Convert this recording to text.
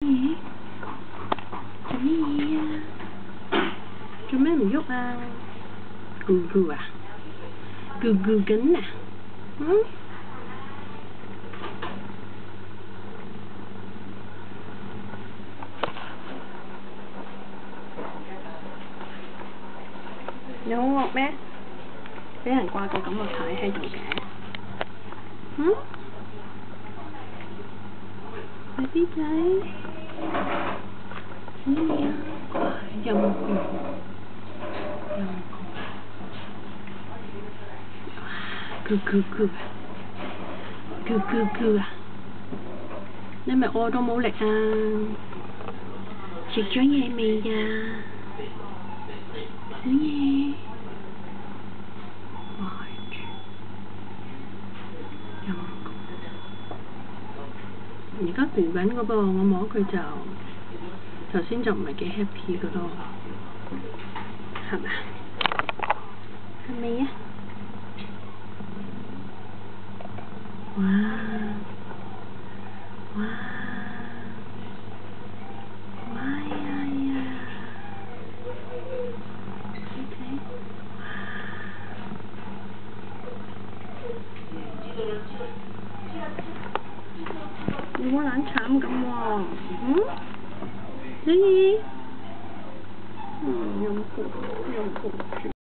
嘢？做咩嘢啊？做咩唔喐啊？咕咕啊？咕咕緊啊？你好惡咩？俾人掛個咁嘅牌喺度嘅。B仔，做咩啊？陰公，咕咕咕，咕咕咕啊！你咪餓到冇力啊？食咗嘢未呀？小嘢，壞住，陰公。而家攰緊個噃，我摸佢就頭先就唔係幾 happy 嘅咯，係咪？係咪啊？哇！哇！哇呀！你冇懶慘咁喎，小二，陰公。